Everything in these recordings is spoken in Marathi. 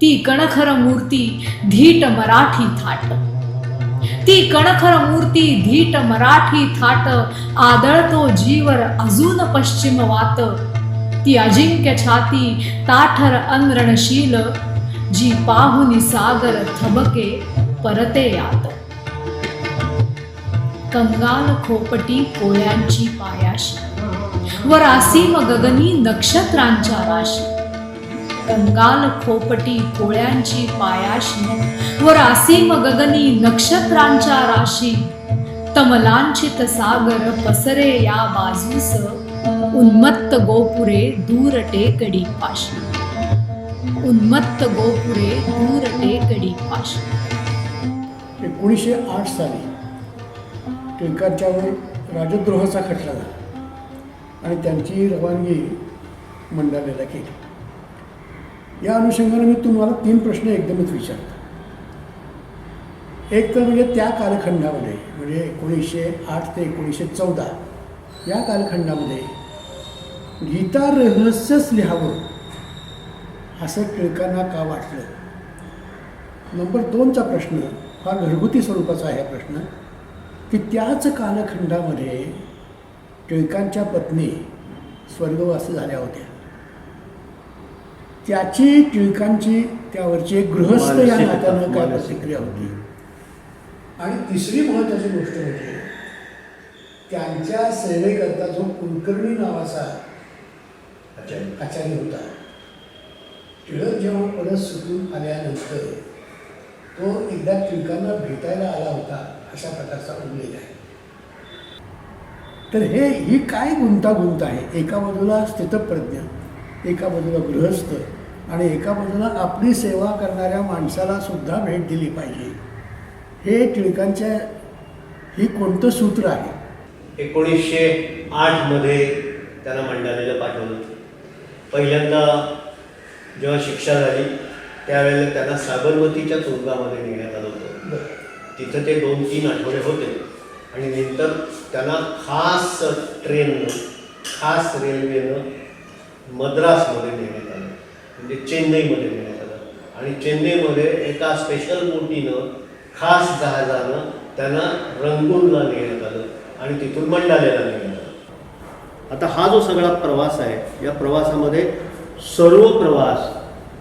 ती कणखर मूर्ती धीट मराठी थाट, ती कणखर मूर्ती धीट मराठी थाट, आदळतो जीवर अजून पश्चिम वात, ती अजिंक्य छाती ताठर अनरणशील, जी पाहुनी सागर थबके परते यात. कंगाल खोपटी कोळ्यांची पायाशी, वर असीम गगनी नक्षत्रांच्या राशी. कंगाल खोपटी कोळ्यांची पायाशी, वर असीम गगनी नक्षत्रांच्या राशी. तमलांचित सागर पसरे या बाजूस, उन्मत्त गोपुरे दूर टेकडी पाशी. उन्मत्त गोपुरे दूर टेकडी पाशी. 1908 साली टिळकांच्यावर राजद्रोहाचा खटला झाला आणि त्यांची रवानगी मंडालेला केली. या अनुषंगाने मी तुम्हाला 3 प्रश्न एकदमच विचारतो. एक तर म्हणजे त्या कालखंडामध्ये, म्हणजे 1908 ते 1914 या कालखंडामध्ये गीता रहस्यच लिहावं असं टिळकांना का वाटलं. नंबर 2चा प्रश्न फार घरगुती स्वरूपाचा आहे. हा प्रश्न की त्याच कालखंडामध्ये टिळकांच्या पत्नी स्वर्गवासी झाल्या होत्या, त्याची टिळकांची त्यावरची एक गृहस्थ या नात्यानं काय प्रतिक्रिया होती. आणि तिसरी महत्त्वाची गोष्ट म्हणजे त्यांच्या सेवेकरता जो कुलकर्णी नावाचा आचार्य होता, टिळक जेव्हा परत सुटून आल्यानंतर तो एकदा टिळकांना भेटायला आला होता अशा प्रकारचा उल्लेख आहे. तर ही काय गुंतागुंत आहे. एका बाजूला स्थितप्रज्ञ, एका बाजूला गृहस्थ आणि एका बाजूला आपली सेवा करणाऱ्या माणसाला सुद्धा भेट दिली पाहिजे. हे टिळकांच्या ही कोणतं सूत्र आहे. 1908 मध्ये त्यांना मंडालेला पाठवलं. पहिल्यांदा जेव्हा शिक्षा झाली त्यावेळेला त्यांना साबरमतीच्या तुरुंगामध्ये नेण्यात आलं होतं. तिथं ते 2-3 आठवडे होते आणि नंतर त्यांना खास ट्रेननं, खास रेल्वेनं मद्रासमध्ये नेण्यात आलं, म्हणजे चेन्नईमध्ये नेण्यात आलं. आणि चेन्नईमध्ये एका स्पेशल बोटीनं, खास जहाजानं त्यांना रंगूनला नेण्यात आलं आणि तिथून मंडालेला नेण्यात आलं. आता हा जो सगळा प्रवास आहे, या प्रवासामध्ये सर्व प्रवास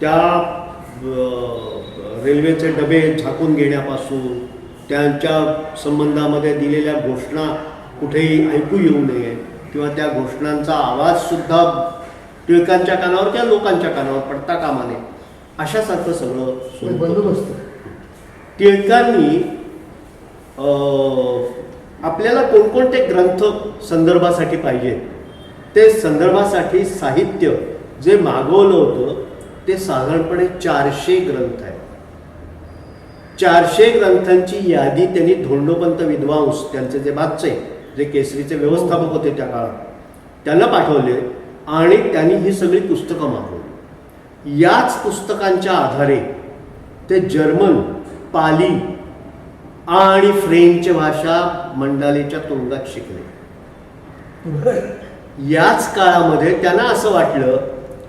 त्या रेल्वेचे डबे झाकून घेण्यापासून, त्यांच्या संबंधामध्ये दिलेल्या घोषणा कुठेही ऐकू येऊ नये किंवा त्या घोषणांचा आवाजसुद्धा टिळकांच्या कानावर किंवा लोकांच्या कानावर पडता कामा नये, अशासारखं सगळं बंदोबस्त. टिळकांनी आपल्याला कोणकोणते ग्रंथ संदर्भासाठी पाहिजे ते संदर्भासाठी साहित्य जे मागवलं होतं ते साधारणपणे 400 ग्रंथ आहेत. 400 ग्रंथांची यादी त्यांनी धोंडोपंत विद्वांस, त्यांचे जे बादचे, जे केसरीचे व्यवस्थापक होते त्या काळात, त्यांना पाठवले आणि त्यांनी ही सगळी पुस्तकं मागवली. याच पुस्तकांच्या आधारे ते जर्मन, पाली आणि फ्रेंच भाषा मंडालेच्या तुरुंगात शिकले. याच काळामध्ये त्यांना असं वाटलं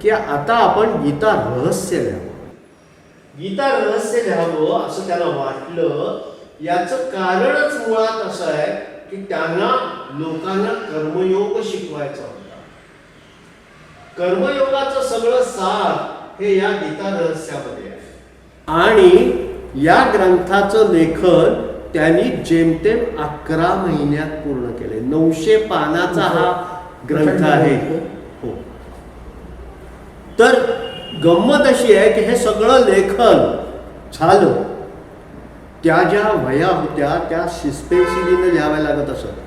की आता आपण गीता रहस्य लिहावं. गीता रहस्य लिहावं असं त्यांना वाटलं. याचं कारणच मुळात असं आहे की त्यांना लोकांना कर्मयोग शिकवायचा होता. कर्मयोगाचं सगळं सार हे या गीता रहस्यामध्ये आहे. आणि या ग्रंथाचं लेखन त्यांनी जेमतेम 11 महिन्यात पूर्ण केले. 900 पानाचा हा ग्रंथ आहे. हो. तर गंमत अशी आहे की हे सगळं लेखन झालं, त्या ज्या वह्या होत्या त्या शिस्पेन्सिलीनं लिहाव्या लागत असत.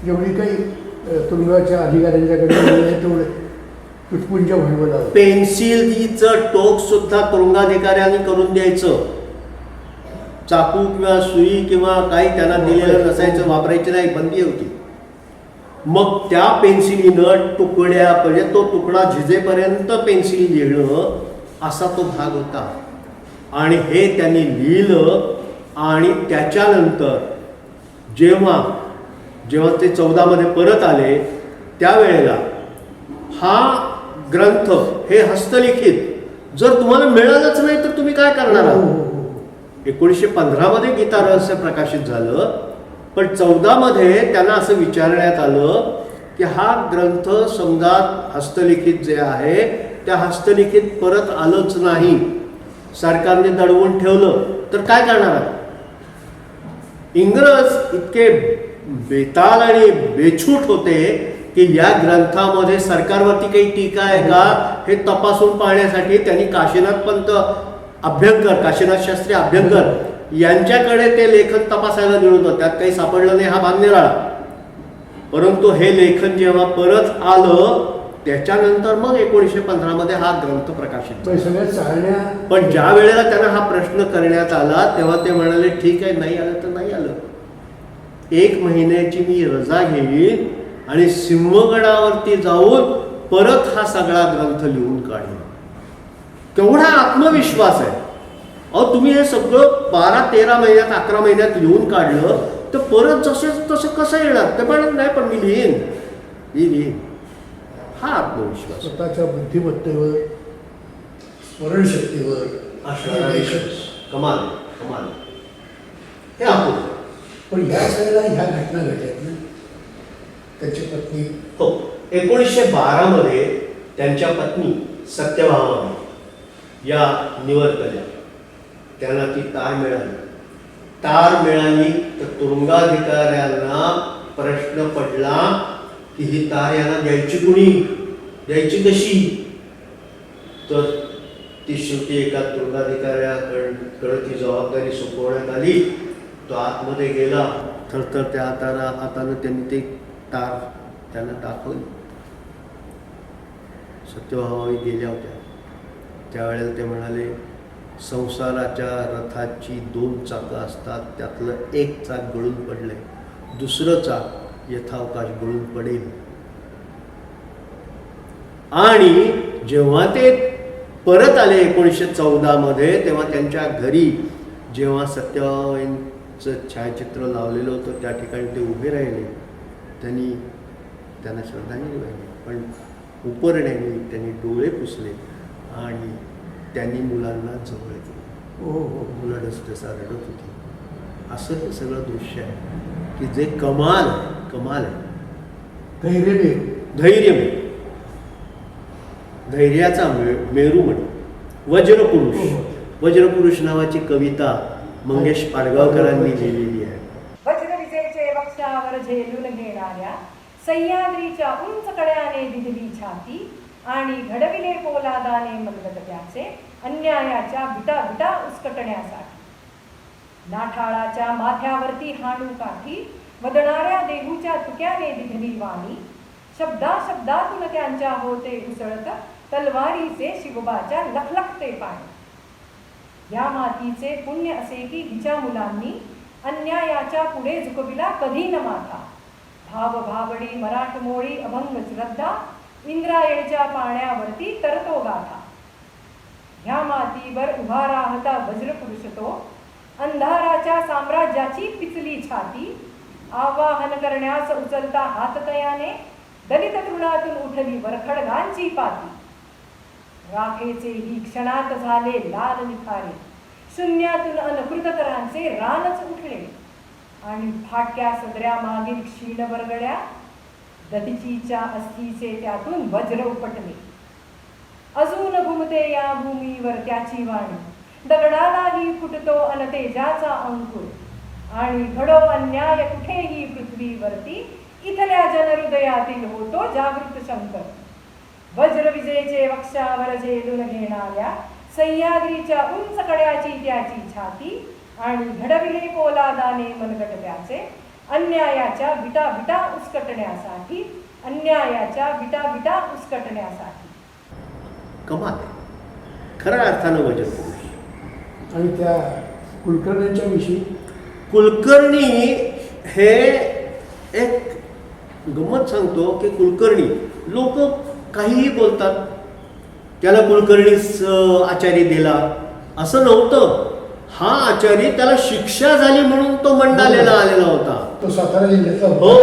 जेवढी काही तुरुंगाच्या अधिकाऱ्यांच्याकडे तेवढे तुटपुंज भांडवल आलं. पेन्सिलचं टोक सुद्धा तुरुंगाधिकाऱ्यांनी करून द्यायचं. चाकू किंवा सुई किंवा काही त्यांना दिलेलं नसायचं, वापरायची नाही, बंदी होती. मग त्या पेन्सिलीनं तुकड्या, म्हणजे तो तुकडा झिजेपर्यंत पेन्सिल लिहिणं असा तो भाग होता. आणि हे त्यांनी लिहिलं. आणि त्याच्यानंतर जेव्हा ते 14 मध्ये परत आले त्यावेळेला हा ग्रंथ हे हस्तलिखित जर तुम्हाला मिळालंच नाही तर तुम्ही काय करणार हो, आहात? हो, हो. 1915 मध्ये गीता रहस्य प्रकाशित झालं, पण 14 मध्ये त्यांना असं विचारण्यात आलं की हा ग्रंथ समजा हस्तलिखित जे आहे त्या हस्तलिखित परत आलंच नाही, सरकारने दडवून ठेवलं तर काय करणार आहात? इंग्रज इतके बेताल आणि बेछूट होते की या ग्रंथामध्ये सरकारवरती काही टीका आहे का हे तपासून पाहण्यासाठी त्यांनी काशीनाथ पंत अभ्यंकर, काशीनाथ शास्त्री अभ्यंकर यांच्याकडे ते लेखन तपासायला दिलं होतं. त्यात काही सापडलं नाही, हा भाग निराळा. परंतु हे लेखन जेव्हा परत आलं त्याच्यानंतर मग 1915 मध्ये हा ग्रंथ प्रकाशित पण सगळ्या चालण्या पण ज्या वेळेला त्यांना हा प्रश्न करण्यात आला तेव्हा ते म्हणाले ठीक आहे, नाही आलं तर नाही आलं. 1 महिन्याची मी रजा घेईन आणि सिंहगडावरती जाऊन परत हा सगळा ग्रंथ लिहून काढेन. केवढा आत्मविश्वास आहे. अहो तुम्ही हे सगळं 12-13 महिन्यात 11 महिन्यात लिहून काढलं तर परत तसं कसं येणार? ते पण नाही, पण मी लिहीन. हा आत्मविश्वास. स्वतःच्या बुद्धिमत्तेवर, स्मरणशक्तीवर असणारा विश्वास. कमाल कमाल. हे आपण पण याच वेळेला ह्या घटना घडल्यात ना. त्याची पत्नी हो 1912 मध्ये त्यांच्या पत्नी सत्यभामा या निवर्तल्या. त्यांना ती तार मिळाली तर तुरुंगाधिकाऱ्यांना प्रश्न पडला की ही तार यांना द्यायची कुणी, द्यायची कशी? तर ती शेवटी एका तुरुंगाधिकाऱ्याकडे ती जबाबदारी सोपवण्यात आली. तो आतमध्ये गेला, तर त्या हातानं त्यांनी ते तार त्यांना दाखवली. सत्यभामाई गेल्या होत्या. त्यावेळेला ते म्हणाले संसाराच्या रथाची 2 चाकं असतात, त्यातलं एक चाक गळून पडलंय, दुसरं चाक यथावकाश गळून पडेल. आणि जेव्हा ते परत आले 1914 मध्ये तेव्हा त्यांच्या घरी जेव्हा सत्यभामाईंचं छायाचित्र लावलेलं होतं त्या ठिकाणी ते उभे राहिले. त्यांना श्रद्धांजली वाहिली, पण उपरण्याने त्यांनी डोळे पुसले आणि त्यांनी मुलांना जवळ केलं. मुलं डसडसा रडत होती. असं हे सगळं दृश्य आहे की जे कमाल आहे. धैर्याचा मेरू म्हण. वज्रपुरुष नावाची कविता मंगेश पाडगावकरांनी लिहिलेली आहे. वज्रविजेचे वक्षावर झेलून घेणाऱ्या सह्याद्रीच्या उंच कड्याने दिधली छाती आणि घडविले पोलादाने मनगट त्याचे अन्यायाच्या बिटा उस्कटण्यासाठी. नाठाळाच्या माथ्यावरती हाणू काठी वदणाऱ्या देहूच्या तुक्याने दिधली वाणी. शब्दातून त्यांच्या होते उसळत तलवारीचे शिवबाच्या लखलखते पाणी. या मातीचे पुण्य असे की हिच्या मुलांनी अन्यायाच्या पुढे झुकविला कधी न माथा. भावभावडी मराठमोळी अभंग श्रद्धा इंद्रायणच्या पाण्यावरती तरतो गाथा. ह्या मातीवर उभा राहता वज्रपुरुष तो, अंधाराच्या साम्राज्याची पिचली छाती. आवाहन करण्यास उचलता हात तयाने दलित तृणातून उठली वरखडगांची पाती. राखेचे ही क्षणात झाले लाल निखारे, शून्यातून अनकृतकरांचे रानच उठले. आणि फाटक्या सदऱ्या मागील क्षीण बरगड्या दधिचीच्या अस्थीचे त्यातून वज्र उपटले. अजून घुमते या भूमीवर त्याची वाणी, दगडालाही फुटतो अनतेजाचा अंकुर. आणि घडो अन्याय कुठेही पृथ्वीवरती, इथल्या जनहृदयातील होतो जागृत शंकर. वज्रविजेचे वक्षावर झेलून घेणाऱ्या सह्याद्रीच्या उंच कड्याची त्याची छाती आणि घडविले पोलादाने मनगट त्याचे अन्यायाच्या बिटा उस्कटण्यासाठी. कमाल. खऱ्या अर्थानं वज्रपुरुष. आणि त्या कुलकर्ण्यांच्या विषयी कुलकर्णी हे एक गंमत सांगतो की कुलकर्णी लोक काहीही बोलतात, त्याला कुलकर्णीच आचार्य दिला असं नव्हतं. हा आचार्य त्याला शिक्षा झाली म्हणून तो मंडालेला आलेला होता. तो सातारा जिल्ह्यातला हो,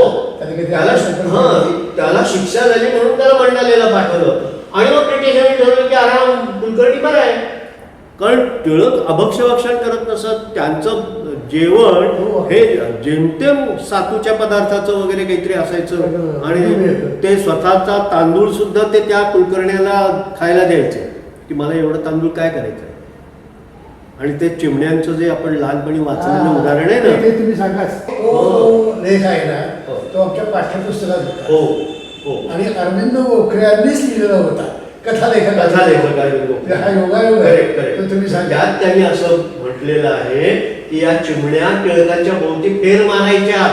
त्याला शिक्षा झाली म्हणून त्याला मंडालेला पाठवलं. आणि मग देशाने ठरवलं की आराम कुलकर्णी बरं आहे, कारण टिळक अभक्षभक्षण करत नसत. त्यांचं जेवण हे जेमतेम सातूच्या पदार्थाचं वगैरे काहीतरी असायचं आणि ते स्वतःचा तांदूळ सुद्धा ते त्या कुलकर्ण्याला खायला द्यायचे की मला एवढं तांदूळ काय करायचं. आणि ते चिमण्यांचं जे आपण लहानपणी वाचलेलं उदाहरण आहे ना, ते तुम्ही सांगा. तो लेख आहे ना, तो आमच्या पाठ्यपुस्तकात होता. हो हो. आणि अरविंद गोखले यांनीच लिहिलेला होता, कथालेखक. हा योगायोग आहे. तर तुम्ही सांगा. त्यात त्यांनी असं म्हटलेलं आहे की या चिमण्या टिळकांच्या भोवती फेर मारायच्या.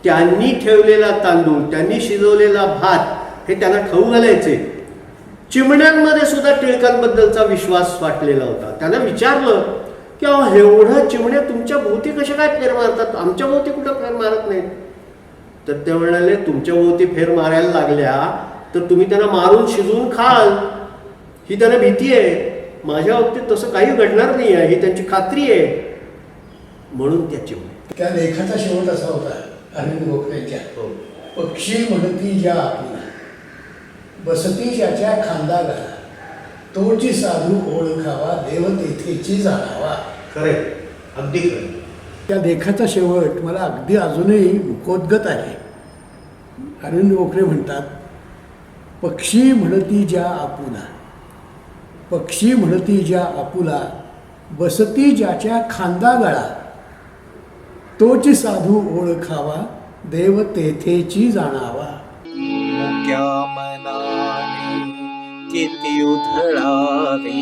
त्यांनी ठेवलेला तांदूळ, त्यांनी शिजवलेला भात हे त्यांना खाऊ घालायचे. चिमण्यांमध्ये सुद्धा टिळकांबद्दलचा विश्वास वाटलेला होता. त्यांना विचारलं की एवढ्या चिमण्या तुमच्या भोवती कशा काय फेर मारतात, आमच्या भोवती कुठं फेर मारत नाहीत. तर ते म्हणाले तुमच्या भोवती फेर मारायला लागल्या तर तुम्ही त्यांना मारून शिजवून खाल, ही त्यांना भीती आहे. माझ्या बाबतीत तसं काही घडणार नाही आहे, ही त्यांची खात्री आहे. म्हणून त्या चिमण्या. त्या लेखाचा शेवट असा होता अरविंद गोखलेंच्या, पक्षी म्हणती ज्या आपली बसती ज्याच्या खांदा घाला, तोची साधू ओळखावा, देव तेथेची जाणावा. खरे, अगदी खरं. त्या लेखाचा शेवट मला अगदी अजूनही मुखोद्गत आहे. अरविंद गोखले म्हणतात, पक्षी म्हणती ज्या आपुला, पक्षी म्हणती ज्या आपुला, बसती ज्याच्या खांदा गळा, तोची साधू ओळखावा, देव तेथेची जाणावा. मुक्या मनाने किती उधळावे,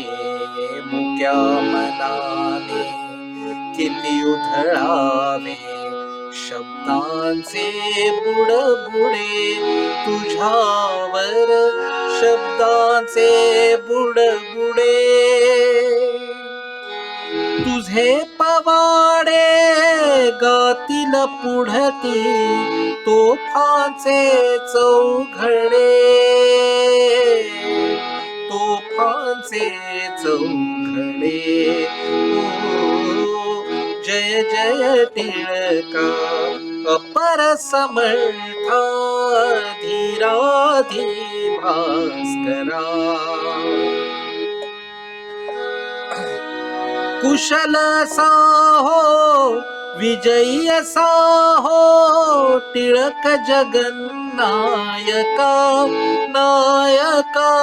मुक्या मनाने किती उधळावे, शब्दांचे बुडबुडे तुझ्यावर, शब्दांचे बुडबुडे. तुझे पवाडे गातील पुढती, तोफांचे चौघडे, तोफांचे चौघडे. जय जय टिळका अपर समर्था, धीराधी भास्करा. कुशल साहो विजयी साहो, टिळक जगन्नायका, नायका,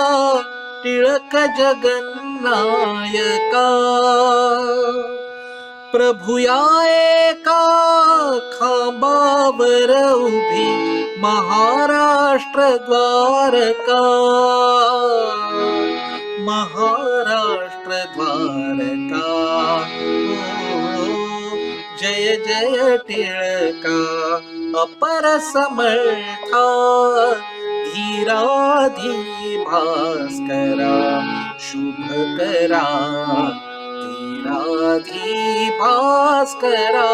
टिळक जगन्नायका. प्रभुया एका खांबावर उभी महाराष्ट्र द्वारका, महाराष्ट्र द्वारका. जय जय टिळका अपर समर्था, धीराधी भास्करा. शुभकरा धीराधी भास्करा.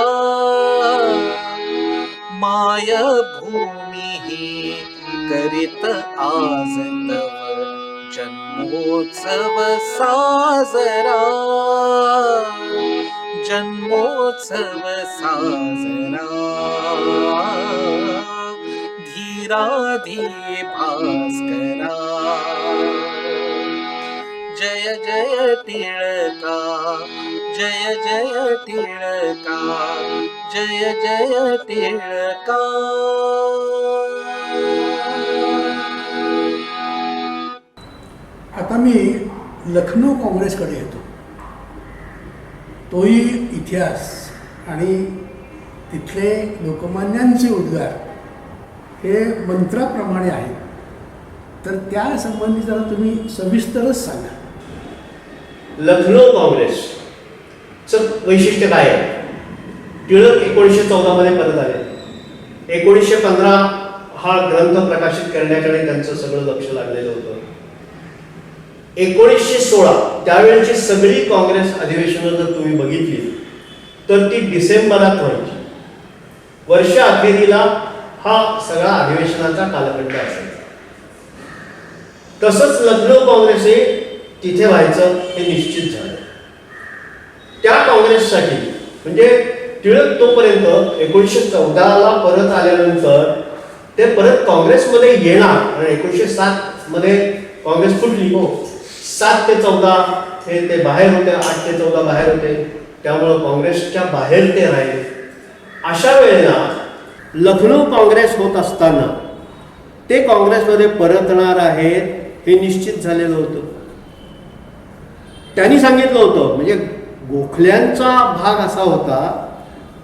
माय भूमी ही करीत आज तव जन्मोत्सव साजरा, जन्मोत्सव साजरा. धीराधी भास्करा. जय जय टिळका, जय जय टिळका, जय जय टिळका. आता मी लखनौ काँग्रेसकडे येतो. तोही इतिहास आणि तिथले लोकमान्यांचे उद्गार हे मंत्राप्रमाणे आहेत. तर त्या संबंधी जरा तुम्ही सविस्तरच सांगा. लखनौ काँग्रेसचं वैशिष्ट्य काय आहे? टिळक 1914 मध्ये परत आले. 1915 हा ग्रंथ प्रकाशित करण्याकडे त्यांचं सगळं लक्ष लागलेलं होतं. 1916 त्यावेळेची सगळी काँग्रेस अधिवेशनं जर तुम्ही बघितली तर ती डिसेंबरात व्हायची. वर्ष अखेरीला हा सगळा अधिवेशनाचा कालखंड असायचा. तसंच लखनौ काँग्रेस हे तिथे व्हायचं हे निश्चित झालं. त्या काँग्रेससाठी म्हणजे टिळक तोपर्यंत 1914ला परत आल्यानंतर ते परत काँग्रेसमध्ये येणार आणि 1907 मध्ये काँग्रेस फुटली. 7 ते 14 ते बाहेर होते, 8 ते 14 बाहेर होते, त्यामुळं काँग्रेसच्या बाहेर ते राहिले. अशा वेळेला लखनौ काँग्रेस होत असताना ते काँग्रेसमध्ये परतणार आहेत हे निश्चित झालेलं होतं. त्यांनी सांगितलं होतं, म्हणजे गोखल्यांचा भाग असा होता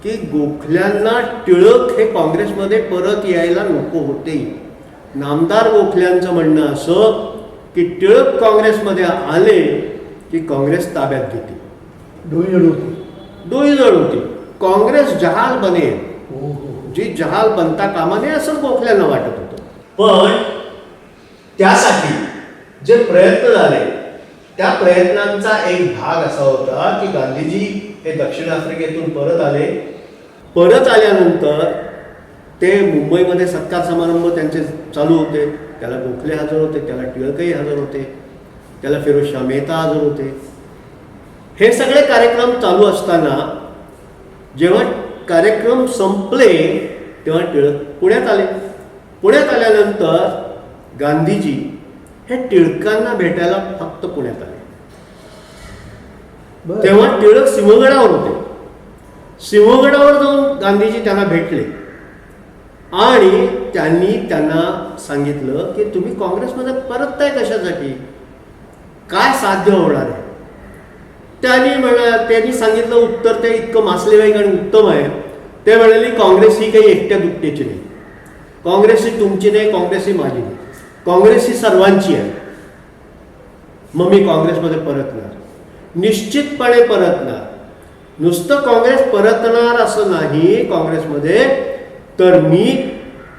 की गोखल्यांना टिळक हे काँग्रेसमध्ये परत यायला नको होते. नामदार गोखल्यांचं म्हणणं असं की टिळक काँग्रेसमध्ये आले की काँग्रेस ताब्यात घेते. डोई जड होती. काँग्रेस जहाल बनेल, जी जहाल बनता कामा नये असं गोखल्यांना वाटत होतं. पण त्यासाठी जे प्रयत्न झाले त्या प्रयत्नांचा एक भाग असा होता की गांधीजी हे दक्षिण आफ्रिकेतून परत आले. परत आल्यानंतर ते मुंबईमध्ये सत्कार समारंभ त्यांचे चालू होते. त्याला गोखले हजर होते, त्याला टिळकही हजर होते, त्याला फिरोजशाह मेहता हजर होते. हे सगळे कार्यक्रम चालू असताना जेव्हा कार्यक्रम संपले तेव्हा टिळक पुण्यात आले. पुण्यात आल्यानंतर गांधीजी हे टिळकांना भेटायला फक्त पुण्यात आले. तेव्हा टिळक सिंहगडावर होते. सिंहगडावर जाऊन गांधीजी त्यांना भेटले आणि त्यांना सांगितलं की तुम्ही काँग्रेसमध्ये परतताय कशासाठी, काय साध्य होणार आहे. त्यांनी सांगितलं उत्तर ते इतकं मासलेवाईक आणि उत्तम आहे. ते म्हणाले काँग्रेस ही काही एकट्या दुकट्याची नाही, काँग्रेस ही तुमची नाही, काँग्रेस ही माझी नाही, काँग्रेस ही सर्वांची आहे. मग मी काँग्रेसमध्ये परतणार, निश्चितपणे परतणार. नुसतं काँग्रेस परतणार असं नाही काँग्रेसमध्ये, तर मी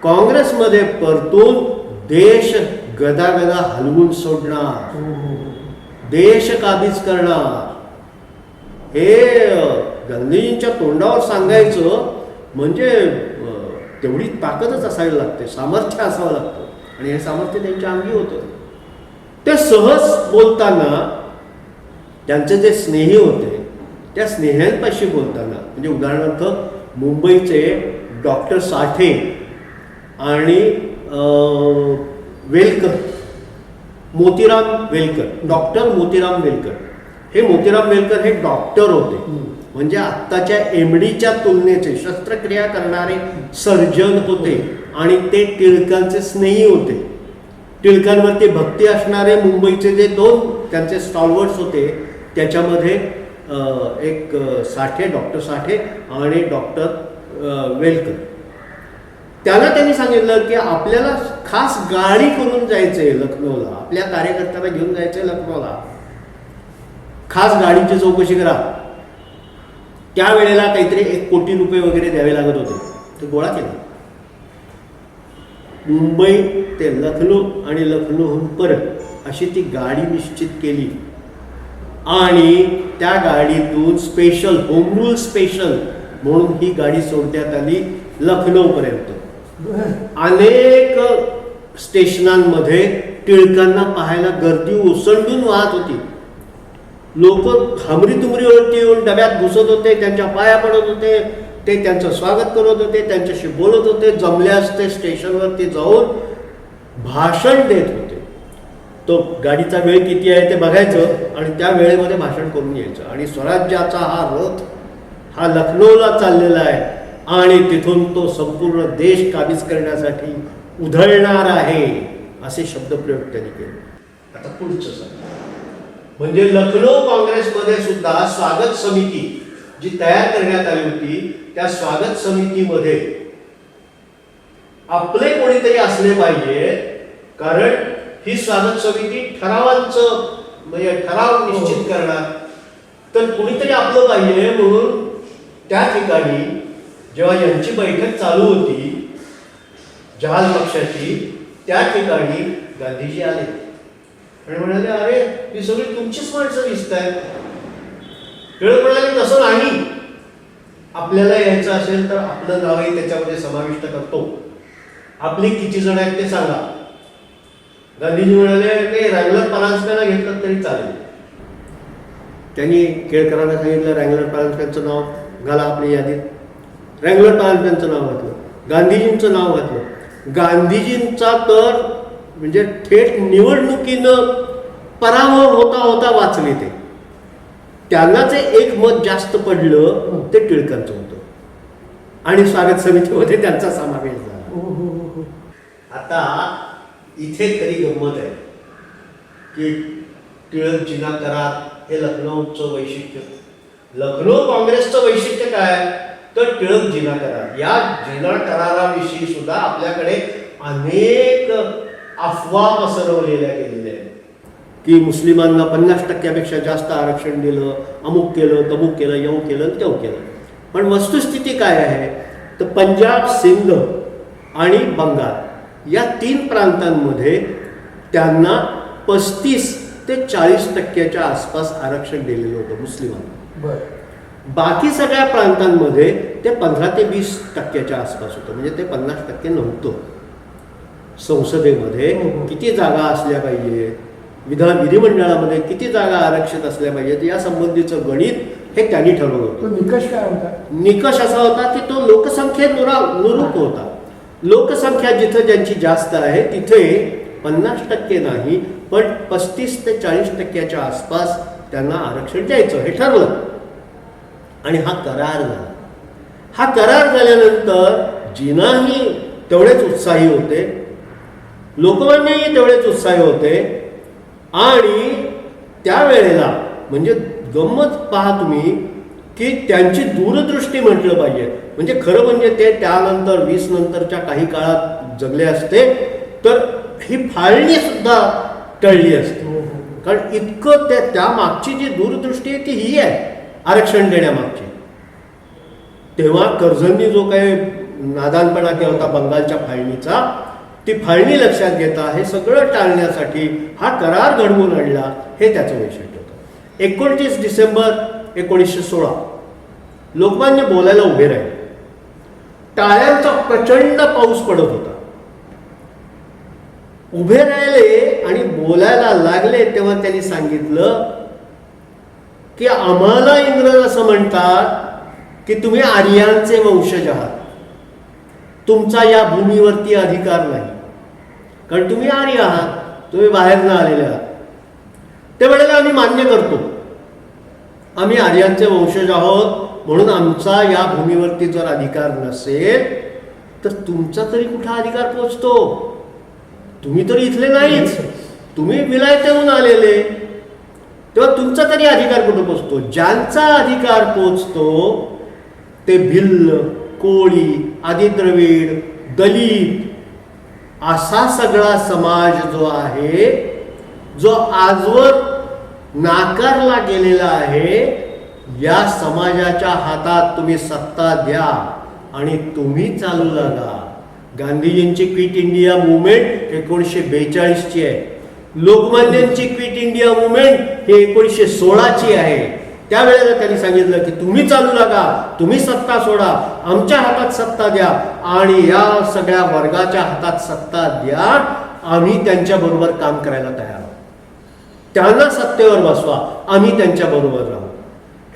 काँग्रेसमध्ये परतून देश गदागदा हलवून सोडणार, देश काबीज करणार. हे गांधीजींच्या तोंडावर सांगायचं म्हणजे तेवढी ताकदच असावी लागते, सामर्थ्य असावं लागतं. आणि हे सामर्थ्य त्यांच्या अंगी होतं. ते सहज बोलताना त्यांचे जे स्नेही होते त्या स्नेह्यांपाशी बोलताना, म्हणजे उदाहरणार्थ मुंबईचे डॉक्टर साठे आणि वेलकर, मोतीराम वेलकर, डॉक्टर मोतीराम वेलकर, हे मोतीराम वेलकर हे डॉक्टर होते. म्हणजे आत्ताच्या MDच्या तुलनेचे शस्त्रक्रिया करणारे सर्जन होते आणि ते टिळकांचे स्नेही होते. टिळकांवरती भक्ती असणारे मुंबईचे जे 2 त्यांचे स्टॉलवर्ड्स होते त्याच्यामध्ये एक साठे, डॉक्टर साठे आणि डॉक्टर वेलकर. त्यांनी सांगितलं की आपल्याला खास गाडी करून जायचंय लखनौला, आपल्या कार्यकर्त्यांना घेऊन जायचंय लखनौला, खास गाडीची चौकशी करा. त्यावेळेला काहीतरी 1 कोटी रुपये वगैरे द्यावे लागत होते. ते गोळा केला. मुंबई ते लखनौ आणि लखनौहून परत अशी ती गाडी निश्चित केली आणि त्या गाडीतून स्पेशल, होम रूल स्पेशल म्हणून ही गाडी सोडण्यात आली लखनौपर्यंत. अनेक स्टेशनांमध्ये टिळकांना पाहायला गर्दी ओसंडून वाहत होती. लोक थांबरी-तुमरीवरती येऊन डब्यात घुसत होते, त्यांच्या पाया पडत होते, ते त्यांचं स्वागत करत होते, त्यांच्याशी बोलत होते. जमल्यास ते स्टेशनवरती जाऊन भाषण देत होते. तो गाडीचा वेळ किती आहे ते बघायचं आणि त्या वेळेमध्ये भाषण करून यायचं. आणि स्वराज्याचा हा रथ हा लखनौला चाललेला आहे आणि तिथून तो संपूर्ण देश काबीज करण्यासाठी उधळणार आहे, असे शब्दप्रयोग त्यांनी केले. आता पुढचं सांग, म्हणजे लखनौ काँग्रेसमध्ये सुद्धा स्वागत समिती जी तयार करण्यात आली होती त्या स्वागत समितीमध्ये आपले कोणीतरी असले पाहिजे, कारण ही स्वागत समिती ठरावांचं म्हणजे ठराव निश्चित करणार. तर कोणीतरी आपलं पाहिजे म्हणून त्या ठिकाणी जेव्हा यांची बैठक चालू होती जहाल पक्षाची, त्या ठिकाणी गांधीजी आले आणि म्हणाले, अरे ही सगळी तुमचीच माणसं दिसत आहेत. टिळक म्हणाले, तसं नाही, आपल्याला यायचं असेल तर आपलं नावही त्याच्यामध्ये समाविष्ट करतो, आपली किती जण आहेत ते सांगा. गांधीजी म्हणाले, ते रँगलर परांजपेला घेतलं तरी चालेल. त्यांनी केळकरांना सांगितलं, रँगलर परांजपेचं नाव घाला आपल्या यादीत. रँगलर परांजपेचं नाव घातलं, गांधीजींचं नाव घातलं. गांधीजींचा तर म्हणजे थेट निवडणुकीनं पराभव होता होता वाचले ते. त्यांना जे एक मत जास्त पडलं ते टिळकांचं होतं आणि स्वागत समितीमध्ये त्यांचा समावेश झाला. आता इथे तरी गंमत आहे की टिळक जिना करार हे लखनौचं वैशिष्ट्य. लखनौ काँग्रेसचं वैशिष्ट्य काय तर टिळक जिना करार. या जिना कराराविषयी सुद्धा आपल्याकडे अनेक अफवा पसरवलेल्या गेलेल्या आहेत की मुस्लिमांना 50% जास्त आरक्षण दिलं, अमुक केलं, तमुक केलं, येऊ केलं, तेऊ केलं. पण वस्तुस्थिती काय आहे तर पंजाब, सिंध आणि बंगाल या 3 प्रांतांमध्ये त्यांना 35 ते 40% आसपास आरक्षण दिलेलं होतं मुस्लिमांना. बाकी सगळ्या प्रांतांमध्ये ते 15 ते 20% आसपास होतं. म्हणजे ते 50% नव्हतं. संसदेमध्ये किती जागा असल्या पाहिजे, विधिमंडळामध्ये किती जागा आरक्षित असल्या पाहिजेत या संबंधीचं गणित हे त्यांनी ठरवलं होतं. निकष काय होता? निकष असा होता की तो लोकसंख्येनुरूप होता. लोकसंख्या जिथं ज्यांची जास्त आहे तिथे 50% नाही पण 35 ते 40% आसपास त्यांना आरक्षण द्यायचं हे ठरलं आणि हा करार झाला. हा करार झाल्यानंतर जिनाही तेवढेच उत्साही होते, लोकमान्यही तेवढेच उत्साही होते आणि त्यावेळेला म्हणजे गंमत पहा तुम्ही की त्यांची दूरदृष्टी म्हटलं पाहिजे. म्हणजे खरं म्हणजे ते त्यानंतर 20 नंतरच्या काही काळात जगले असते तर ही फाळणी सुद्धा टळली असते. कारण इतकं त्या मागची जी दूरदृष्टी आहे ती ही आहे आरक्षण देण्यामागची. तेव्हा कर्जनी जो काही नादानपणा केला होता बंगालच्या फाळणीचा, ती फाळणी लक्षात घेता हे सगळं टाळण्यासाठी हा करार घडवून आणला हे त्याचं वैशिष्ट्य होतं. 29 डिसेंबर 1916 लोकमान्य बोलायला उभे राहिले. टाळ्यांचा प्रचंड पाऊस पडत होता. उभे राहिले आणि बोलायला लागले तेव्हा त्यांनी सांगितलं की आम्हाला इंग्रज असं म्हणतात की तुम्ही आर्यांचे वंशज आहात, तुमचा या भूमीवरती अधिकार नाही कारण तुम्ही आर्य आहात, तुम्ही बाहेरनं आलेले आहात. ते म्हणाले आम्ही मान्य करतो, आम्ही आर्यांचे वंशज आहोत म्हणून आमचा या भूमीवरती जर अधिकार नसेल तर तुमचा तरी कुठला अधिकार पोचतो? तुम्ही तर इथले नाहीच, तुम्ही विलायतेहून आलेले, तेव्हा तुमचा तरी अधिकार कुठं पोचतो? ज्यांचा अधिकार पोचतो ते भिल्ल, कोळी, आदिद्रविड, दलित असा सगळा समाज जो आहे जो आजवर नाकारला गेलेला आहे, या समाजाच्या हातात तुम्ही सत्ता द्या आणि तुम्ही चालू लागा. गांधीजींची क्विट इंडिया मुवमेंट 1942ची आहे. लोकमान्यांची क्विट इंडिया मुवमेंट ही 1916ची आहे. त्यावेळेला त्यांनी सांगितलं की तुम्ही चालू लागा, तुम्ही सत्ता सोडा, आमच्या हातात सत्ता द्या आणि या सगळ्या वर्गाच्या हातात सत्ता द्या, आम्ही त्यांच्याबरोबर काम करायला तयार आहोत, त्यांना सत्तेवर बसवा, आम्ही त्यांच्याबरोबर राहू.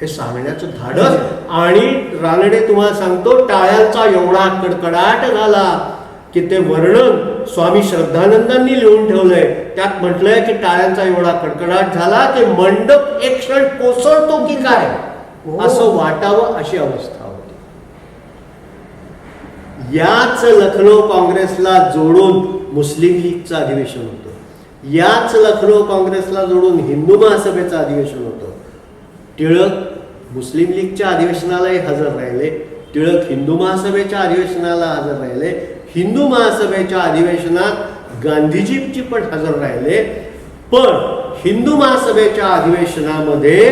हे सांगण्याचं धाडस. आणि रानडे तुम्हाला सांगतो टाळ्यांचा एवढा कडकडाट झाला की ते वर्णन स्वामी श्रद्धानंदांनी लिहून ठेवलंय. त्यात म्हटलंय की टाळ्यांचा एवढा कडकडाट झाला की मंडप एक क्षण कोसळतो की काय असं वाटावं अशी अवस्था होती. याच लखनौ काँग्रेसला जोडून मुस्लिम लीगचं अधिवेशन होतं, याच लखनौ काँग्रेसला जोडून हिंदू महासभेचं अधिवेशन होतं. टिळक मुस्लिम लीगच्या अधिवेशनालाही हजर राहिले, टिळक हिंदू महासभेच्या अधिवेशनाला हजर राहिले, हिंदू महासभेच्या अधिवेशनात गांधीजींची पण हजर राहिले. पण हिंदू महासभेच्या अधिवेशनामध्ये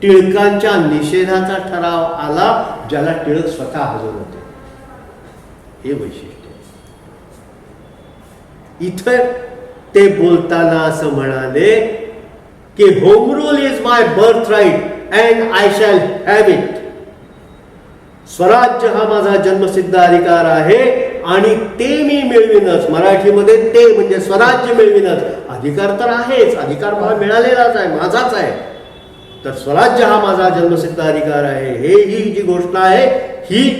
टिळकांच्या निषेधाचा ठराव आला ज्याला टिळक स्वतः हजर होते. हे वैशिष्ट्य. इथं ते बोलताना असं म्हणाले की home rule is my birth right and I shall have it. स्वराज्य हा माझा जन्मसिद्ध अधिकार आहे आणि ते मी मिळविनच. मराठीमध्ये ते म्हणजे स्वराज्य मिळविनच. अधिकार तर आहेच, अधिकार मला मिळालेलाच आहे, माझाच आहे. तर स्वराज्य हा माझा जन्मसिद्ध अधिकार आहे, हे ही जी घोषणा आहे ही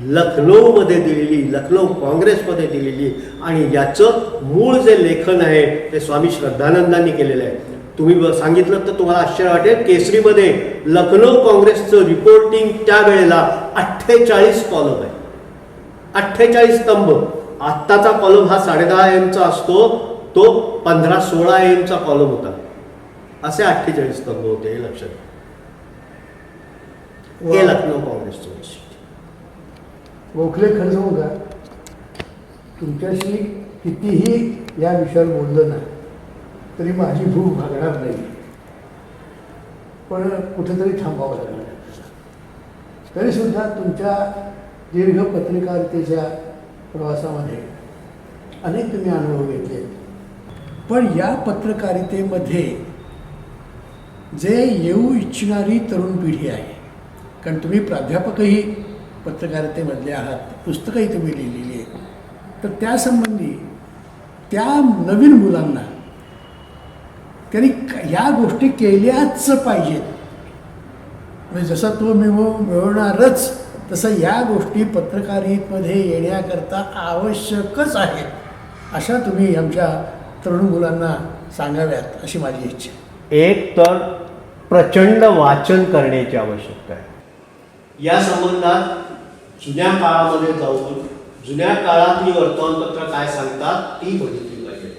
लखनौमध्ये दिलेली, लखनौ काँग्रेसमध्ये दिलेली, आणि याचं मूळ जे लेखन आहे ते स्वामी श्रद्धानंदांनी केलेलं आहे. तुम्ही सांगितलं तर तुम्हाला आश्चर्य वाटेल, केसरीमध्ये लखनौ काँग्रेसचं रिपोर्टिंग त्यावेळेला 48 कॉलम आहे, 48 स्तंभ. आत्ताचा कॉलम हा 10:30 AM चा असतो, तो 15-16 AM चा कॉलम होता. असे 48 स्तंभ होते, हे लक्षात घ्या. हे लखनौ काँग्रेसचं वैशिष्ट्य. गोखले, खरं सांगू का, तुमच्याशी कितीही या विषयावर बोललं ना तरी माझी भूक भागणार नाही, पण कुठेतरी थांबावं लागणार. तरीसुद्धा तुमच्या दीर्घ पत्रकारितेच्या प्रवासामध्ये अनेक तुम्ही अनुभव घेतले, पण या पत्रकारितेमध्ये जे येऊ इच्छिणारी तरुण पिढी आहे, कारण तुम्ही प्राध्यापकही पत्रकारितेमधले आहात, पुस्तकंही तुम्ही लिहिलेली आहेत, तर त्यासंबंधी त्या नवीन मुलांना त्यांनी या गोष्टी केल्याच पाहिजेत. म्हणजे जसा तो मिळवणारच तसं या गोष्टी पत्रकारितेमध्ये येण्याकरता आवश्यकच आहेत, अशा तुम्ही आमच्या तरुण मुलांना सांगाव्यात अशी माझी इच्छा आहे. एक तर प्रचंड वाचन करण्याची आवश्यकता आहे. या संबंधात जुन्या काळामध्ये जाऊन जुन्या काळातली वर्तमानपत्र काय सांगतात ती बघितली पाहिजे.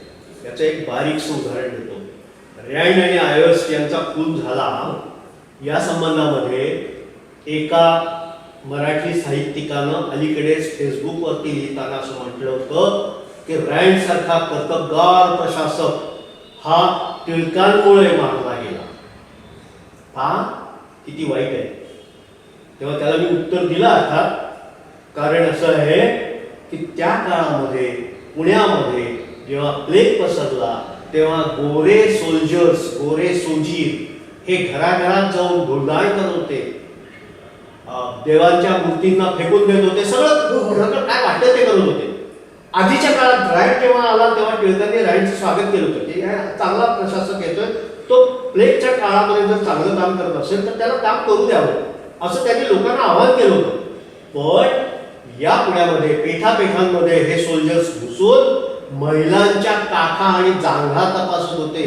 याचं एक बारीकसं उदाहरण देतो. रँड आणि आयर्स यांचा खून झाला या संबंधामध्ये एका मराठी साहित्यिकानं अलीकडेच फेसबुकवरती लिहिताना असं म्हटलं होतं की रँड सारखा कर्तबगार प्रशासक हा टिळकांमुळे मारला गेला. हा किती वाईट आहे. तेव्हा त्याला मी उत्तर दिलं अर्थात, कारण असं आहे की त्या काळामध्ये पुण्यामध्ये जेव्हा प्लेग पसरला तेव्हा गोरे सोल्जर्स, गोरे सोजीर हे घराघरात जाऊन धुळदाण करत होते, देवांच्या मूर्तींना फेकून देत होते, सगळं काय वाटतं ते करत होते. आधीच्या काळात राईट जेव्हा आला तेव्हा टिळकांनी राईटचं स्वागत केलं होतं की चांगला प्रशासक येतोय, तो प्लेगच्या काळामध्ये जर चांगलं काम करत असेल तर त्याला काम करू द्यावं असं त्यांनी लोकांना आवाहन केलं होतं. पण या पुण्यामध्ये पेठापेठांमध्ये हे सोल्जर्स घुसून महिलांच्या काठा आणि जांघा तपासत होते.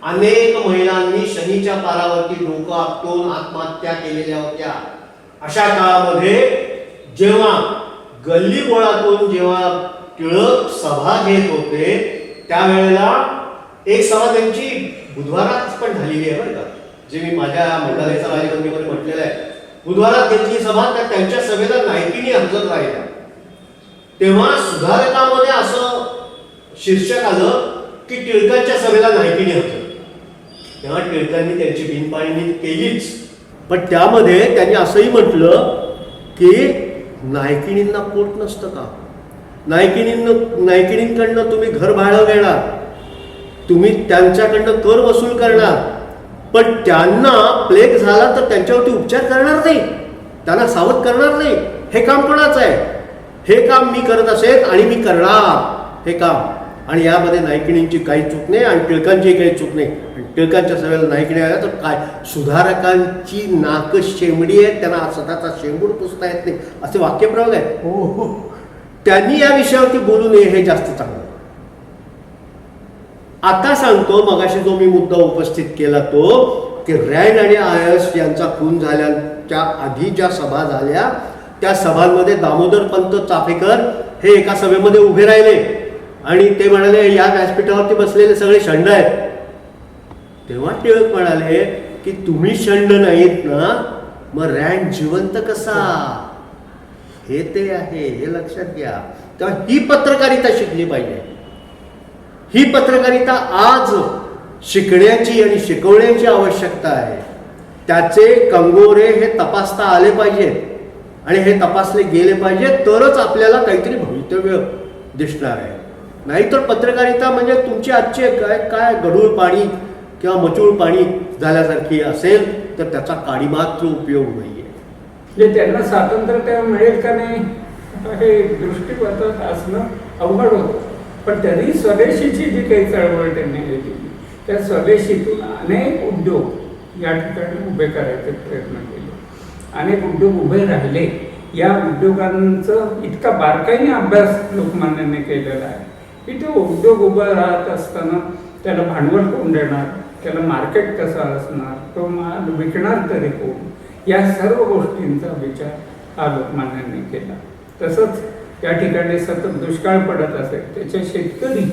अनेक महिलांनी शनीच्या पारावरती डोकं आपटून आत्महत्या केलेल्या होत्या. अशा काळामध्ये जेव्हा गल्ली बोळातून जेव्हा टिळक सभा घेत होते त्यावेळेला एक सभा त्यांची बुधवारात पण झालेली आहे बरं का, जे मी माझ्या मंडळाच्या राजबंदीमध्ये म्हटलेलं आहे. बुधवारात घेतली सभा, तर त्यांच्या सभेला नायकीने हजर राहिल्या. तेव्हा सुधारकामध्ये असं शीर्षक आलं की टिळकांच्या सभेला नायकीने हजर. तेव्हा टिळकांनी त्यांची बिनपाणी केलीच, पण त्यामध्ये त्यांनी असंही म्हटलं की नायकिणींना पोट नसतं का, नायकिणींकडनं तुम्ही घर भाडं घेणार, तुम्ही त्यांच्याकडनं कर वसूल करणार, पण त्यांना प्लेग झाला तर त्यांच्यावरती उपचार करणार नाही, त्यांना सावध करणार नाही. हे काम कोणाचं आहे? हे काम मी करत असेल आणि मी करणार हे काम. आणि यामध्ये नायकिणींची काही चूक नाही आणि टिळकांची काही चूक नाही. टिळकांच्या सभेला नायकिणी आल्या तर काय, सुधारकांची नाक शेंबडी आहे, त्यांना स्वतःचा शेंबूड पुसता येत नाही, असे वाक्यप्रयोग आहेत. हो, त्यांनी या विषयावरती बोलू नये हे जास्त चांगलं. आता सांगतो, मगाशी जो मी मुद्दा उपस्थित केला तो की रँड आणि आयर्स यांचा खून झाल्याच्या आधी ज्या सभा झाल्या त्या सभांमध्ये दामोदर पंत चाफेकर हे एका सभेमध्ये उभे राहिले आणि ते म्हणाले या व्यासपीठावरती बसलेले सगळे षंड आहेत. तेव्हा टिळक म्हणाले की तुम्ही षंड नाहीत ना, मग रँड जिवंत कसा, हे ते आहे, हे लक्षात घ्या. तेव्हा ही पत्रकारिता शिकली पाहिजे. ही पत्रकारिता आज शिकण्याची आणि शिकवण्याची आवश्यकता आहे. त्याचे कंगोरे हे तपासता आले पाहिजेत आणि हे तपासले गेले पाहिजे, तरच आपल्याला काहीतरी भवितव्य दिसणार आहे. नाहीतर पत्रकारिता म्हणजे तुमची आजची काय गढूळ पाणी किंवा मचूळ पाणी झाल्यासारखी असेल तर त्याचा काडीमात्र उपयोग नाही आहे. म्हणजे त्यांना स्वातंत्र्य मिळेल का नाही हे दृष्टीपथक असणं अवघड होतं. पण तरी स्वदेशीची जी काही चळवळ त्यांनी केली त्या स्वदेशीतून अनेक उद्योग या ठिकाणी उभे करायचे प्रयत्न केले. अनेक उद्योग उभे राहिले या उद्योगांचं इतका बारकाईने अभ्यास लोकमान्यांनी केलेला आहे की तो उद्योग उभा राहत असताना त्याला भांडवल कोण देणार, त्याला मार्केट कसं असणार, तो माल विकणार तरी कोण, या सर्व गोष्टींचा विचार हा लोकमान्यांनी केला. तसंच या ठिकाणी सतत दुष्काळ पडत असेल, त्याचे शेतकरी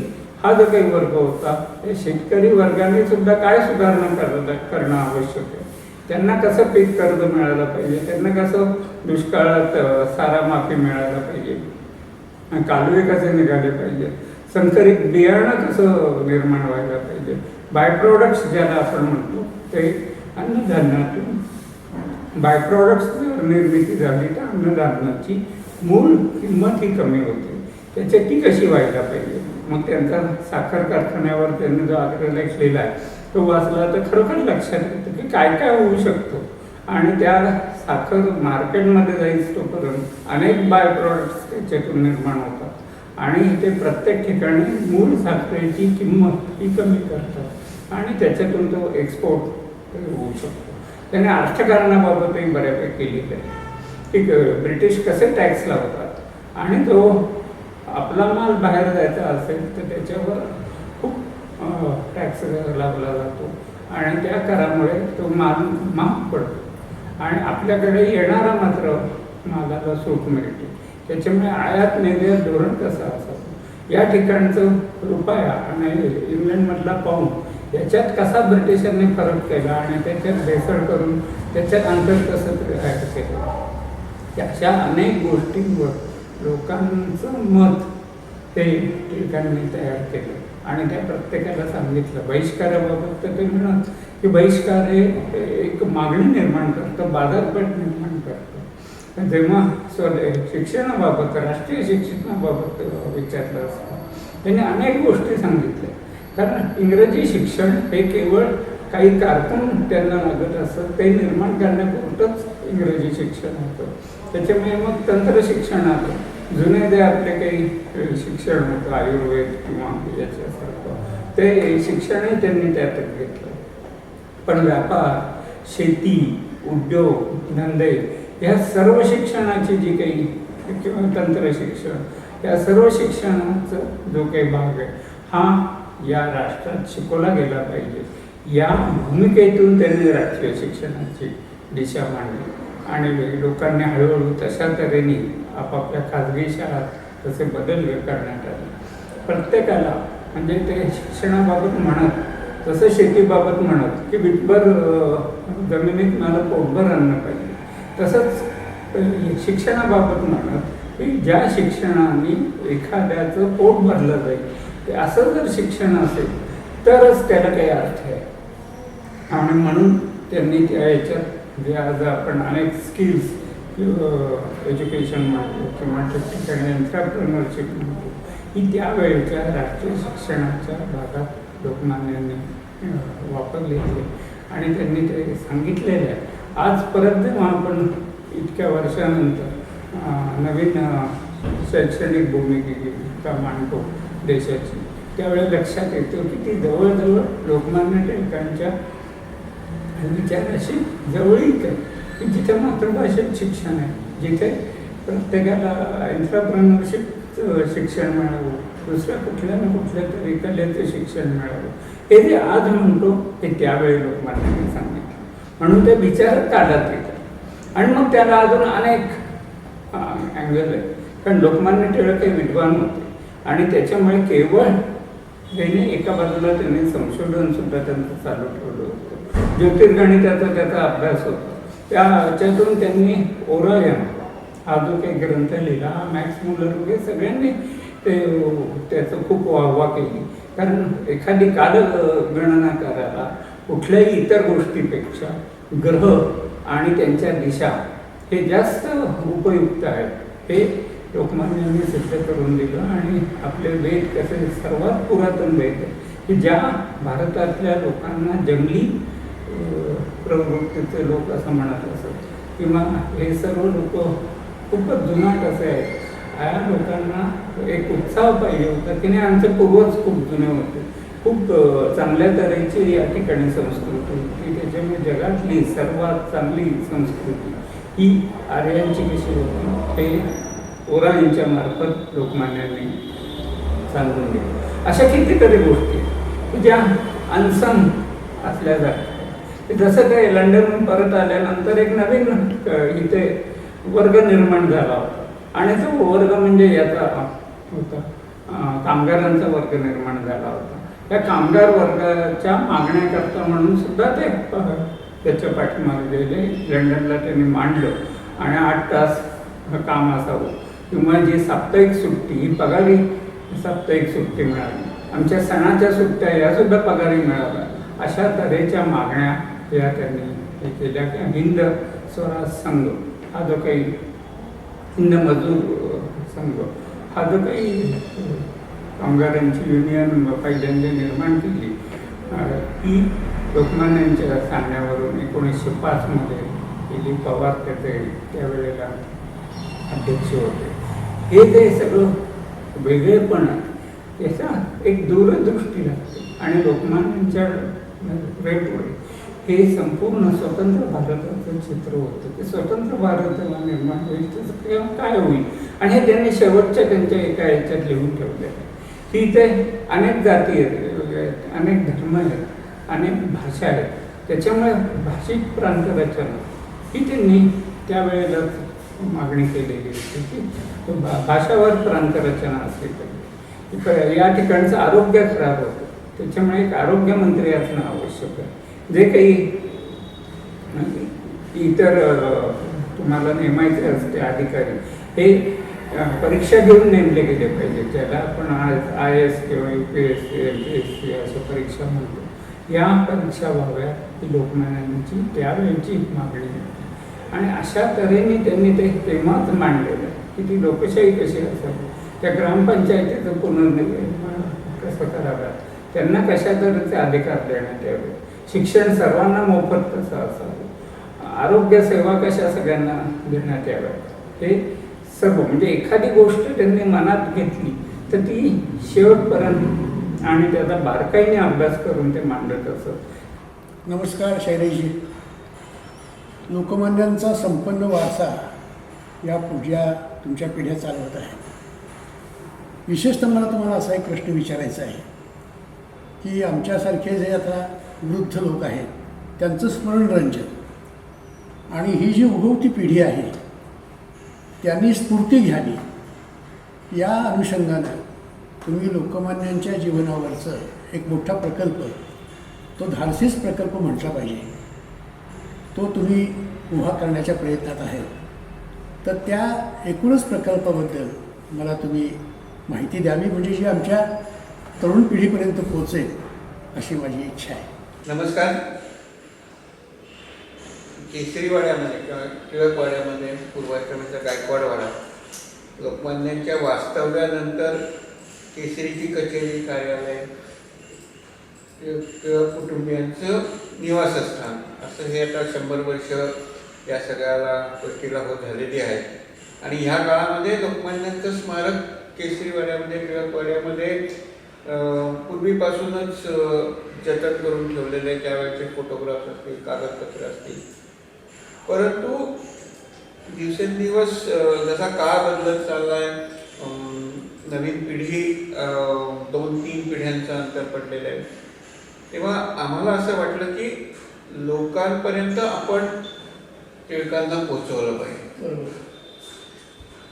हा जो काही वर्ग होता, त्या शेतकरी वर्गाने सुद्धा काय सुधारणा करणं आवश्यक आहे. त्यांना कसं पीक कर्ज मिळालं पाहिजे, त्यांना कसं दुष्काळात सारा माफी मिळायला पाहिजे, कालवे कसे निघाले पाहिजे, संकरित बियाणं कसं निर्माण व्हायला पाहिजे, बाय प्रोडक्ट्स ज्याला आपण म्हणतो ते अन्नधान्यातून बाय प्रोडक्ट्स निर्मिती झाली तर अन्नधान्याची मूळ किंमत ही कमी होते, त्याची ती कशी व्हायला पाहिजे. मग त्यांचा साखर कारखान्यावर त्यांनी जो आग्रहलेख लिहिला आहे तो वाचला तर खरोखर लक्षात येतं की काय काय होऊ शकतो. आणि त्या साखर मार्केटमध्ये जाईल तोपर्यंत अनेक बाय प्रोडक्ट्स त्याच्यातून निर्माण होतात आणि ते प्रत्येक ठिकाणी मूळ साखरेची किंमत ही कमी करतात आणि त्याच्यातून तो एक्सपोर्ट होऊ शकतो. त्याने अर्थकारणाबाबतही बऱ्यापैकी लिहिलं आहे की ब्रिटिश कसे टॅक्स लावतात आणि तो आपला माल बाहेर जायचा असेल तर त्याच्यावर खूप टॅक्स लावला जातो आणि त्या करामुळे तो माल महाग पडतो आणि आपल्याकडे येणारा मात्र मालाला सूट मिळते. त्याच्यामुळे आयात निर्यात धोरण कसं असावं, या ठिकाणचं रुपया आणि इंग्लंडमधला पाऊंड याच्यात कसा ब्रिटिशांनी फरक केला आणि त्याच्यात भेसळ करून त्याच्यात अंतर कसं तयार केलं, अशा अनेक गोष्टींवर लोकांचं मत हे टिळकांनी तयार केलं आणि त्या प्रत्येकाला सांगितलं. बहिष्काराबाबत तर ते म्हणत की बहिष्कार हे एक मागणी निर्माण करतं, बाजारपेठ निर्माण करतं. जेव्हा शिक्षणाबाबत, राष्ट्रीय शिक्षणाबाबत विचारलं असतं त्यांनी अनेक गोष्टी सांगितल्या. कारण इंग्रजी शिक्षण हे केवळ काही कारकून त्यांना लागत असतं, ते निर्माण करण्यापुरतंच इंग्रजी शिक्षण होतं. त्याच्यामुळे मग तंत्र शिक्षण आलं, जुने जे आपले काही शिक्षण होतं आयुर्वेद किंवा याच्यासारखं ते शिक्षणही त्यांनी त्यातच घेतलं. पण व्यापार, शेती, उद्योग, धंदे ह्या सर्व शिक्षणाची जी काही किंवा तंत्र शिक्षण या सर्व शिक्षणाचा जो काही भाग आहे हा या राष्ट्रात शिकवला गेला पाहिजे. या भूमिकेतून त्यांनी राष्ट्रीय शिक्षणाची दिशा मांडली आणि लोकांनी हळूहळू तशा तऱ्हेने आपापल्या खाजगी शाळात तसे बदल करण्यात आले. प्रत्येकाला म्हणजे ते शिक्षणाबाबत म्हणत तसं शेतीबाबत म्हणत की विटभर जमिनीत मला पोटभर आणलं पाहिजे, तसंच शिक्षणाबाबत म्हणत की ज्या शिक्षणाने एखाद्याचं पोट भरलं जाईल ते असं जर शिक्षण असेल तरच त्याला काही अर्थ आहे. आणि म्हणून त्यांनी त्या याच्यात जे आज आपण अनेक स्किल्स एज्युकेशन म्हणतो किंवा ठिकाणी एंटरप्रेन्योरशिप म्हणतो ही त्यावेळेच्या राष्ट्रीय शिक्षणाच्या भागात लोकमान्यांनी वापरलेली आहे आणि त्यांनी ते सांगितलेलं आहे. आज परत जेव्हा आपण इतक्या वर्षानंतर नवीन शैक्षणिक भूमिका मांडतो देशाची त्यावेळेला लक्षात येतं की ती जवळजवळ लोकमान्य टिळकांच्या विचाराशी जवळीक आहे की जिथे मातृभाषेत शिक्षण आहे, जिथे प्रत्येकाला एंटरप्रेन्योरशिप शिक्षण मिळावं, दुसऱ्या कुठल्या ना कुठल्या तरी कलेचं शिक्षण मिळावं, हे जे आज म्हणतो ते त्यावेळी लोकमान्यांनी सांगितलं. म्हणून ते विचार काढत येतात आणि मग त्याला अजून अनेक अँगल आहे. कारण लोकमान्य टिळक हे विद्वान होते आणि त्याच्यामुळे केवळ त्याने एका बाजूला त्यांनी संशोधन सुद्धा त्यांचं चालू ठेवलं होतं. ज्योतिर्गणिताचा त्याचा अभ्यास होता, त्याच्यातून त्यांनी ओरायन हा जो काही ग्रंथ लिहिला, हा मॅक्स मुलर वगैरे सगळ्यांनी त्याचं खूप वाहवा केली. कारण एखादी कालगणना करायला कुठल्याही इतर गोष्टीपेक्षा ग्रह आणि त्यांच्या दिशा हे जास्त उपयुक्त आहेत, हे लोकमान्यांनी सिद्ध करून दिलं. आणि आपले वेद कसे सर्वात पुरातन वेद आहे की ज्या भारतातल्या लोकांना जंगली प्रवृत्तीचे लोक असं म्हणत असत किंवा हे सर्व लोक खूपच जुनाट असे आहेत, या लोकांना एक उत्साह पाहिजे होता की नाही आमचे पूर्वज खूप जुने होते, खूप चांगल्या तऱ्हेची या ठिकाणी संस्कृती होती. त्याच्यामुळे जगातली सर्वात चांगली संस्कृती ही आर्यांची कशी होती हे ओरांच्या मार्फत लोकमान्यांनी सांगून दिली. अशा कितीतरी गोष्टी आहेत ज्या अनसंग असल्या जातात. जसं काय लंडनहून परत आल्यानंतर एक नवीन इथे वर्ग निर्माण झाला होता आणि तो वर्ग म्हणजे याचा होता कामगारांचा वर्ग निर्माण झाला होता. त्या कामगार वर्गाच्या मागण्याकरता म्हणून सुद्धा ते त्याच्या पाठीमागे गेले. लंडनला त्यांनी मांडलं आणि 8 तास काम असावं किंवा जी साप्ताहिक सुट्टी ही पगारी साप्ताहिक सुट्टी मिळाली. आमच्या सणाच्या सुट्ट्या यासुद्धा पगारी मिळाव्या अशा तऱ्हेच्या मागण्या या त्यांनी हे केल्या. हिंद स्वराज संघ हा जो काही हिंद मजूर संघ हा जो काही कामगारांची युनियन पहिल्यांदा निर्माण केली ही लोकमान्यांच्या सांगण्यावरून 1905 मध्ये केली. पवार त्याचे त्यावेळेला अध्यक्ष होते. हे ते सगळं वेगळेपण याचा एक दूरदृष्टी लागते आणि लोकमान्यांच्या रेटवर हे संपूर्ण स्वतंत्र भारताचं चित्र होतं. ते स्वतंत्र भारत जेव्हा निर्माण होईल त्याचं काय होईल आणि हे त्यांनी शेवटच्या त्यांच्या एका याच्यात लिहून ठेवले आहे की इथे अनेक जाती आहेत, अनेक धर्म आहेत, अनेक भाषा आहेत. त्याच्यामुळे भाषिक प्रांतरचना ही त्यांनी त्यावेळेलाच मागणी केलेली होती की भाषावर प्रांतरचना असली पाहिजे. या ठिकाणचं आरोग्य खराब होतं त्याच्यामुळे एक आरोग्यमंत्री असणं आवश्यक आहे. जे काही इतर तुम्हाला नेमायचे असते अधिकारी हे परीक्षा घेऊन नेमले गेले पाहिजे. ज्याला आपण IAS किंवा UPSC MPSC अशा परीक्षा म्हणतो. या परीक्षा व्हाव्या ही लोकमान्यांची त्यावेळची मागणी होती आणि अशा तऱ्हेने त्यांनी ते तेव्हाच मांडलेलं की ती लोकशाही कशी असावी, त्या ग्रामपंचायतीचं पुनर्निर्माण कसं कराव्यात, त्यांना कशा तऱ्हेचे अधिकार देण्यात यावे, शिक्षण सर्वांना मोफत कसं असावं, आरोग्य सेवा कशा सगळ्यांना देण्यात याव्यात. हे सर्व म्हणजे एखादी गोष्ट त्यांनी मनात घेतली तर ती शेवटपर्यंत आणि त्याचा बारकाईने अभ्यास करून ते मांडत असत. नमस्कार शैलेशजी. लोकमान्यांचा संपन्न वारसा या पुढच्या तुमच्या पिढ्या चालवत आहे. विशेषतः मला तुम्हाला असा एक प्रश्न विचारायचा आहे की आमच्यासारखे जे आता वृद्ध लोक आहेत त्यांचं स्मरणरंजन आणि ही जी उगवती पिढी आहे त्यांनी स्फूर्ती घ्यावी या अनुषंगानं तुम्ही लोकमान्यांच्या जीवनावरचं एक मोठा प्रकल्प, तो धाडसीच प्रकल्प म्हटला पाहिजे, तो तुम्ही उभा करण्याच्या प्रयत्नात आहे. तर त्या एकूणच प्रकल्पाबद्दल मला तुम्ही माहिती द्यावी म्हणजे जी आमच्या तरुण पिढीपर्यंत पोहोचेल अशी माझी इच्छा आहे. नमस्कार. केसरीवाड्यामध्ये किंवा टिळकवाड्यामध्ये पूर्वाश्रमीचा गायकवाडवाडा लोकमान्यांच्या वास्तव्यानंतर केसरीची कचेरी, कार्यालय, टिळक कुटुंबियांचं निवासस्थान असं हे आता 100 वर्ष या सगळ्याला गोष्टीला होत झालेली आहे. आणि ह्या काळामध्ये लोकमान्यांचं स्मारक केसरीवाड्यामध्ये, टिळकवाड्यामध्ये पूर्वीपासूनच जतन करून ठेवलेले त्यावेळेचे फोटोग्राफ्स असतील, कागदपत्र असतील. परंतु दिवसेंदिवस जसा काळ बदलत चालला आहे, नवीन पिढी 2-3 पिढ्यांचं अंतर पडलेलं आहे, तेव्हा आम्हाला असं वाटलं की लोकांपर्यंत आपण टिळकांना पोचवलं पाहिजे.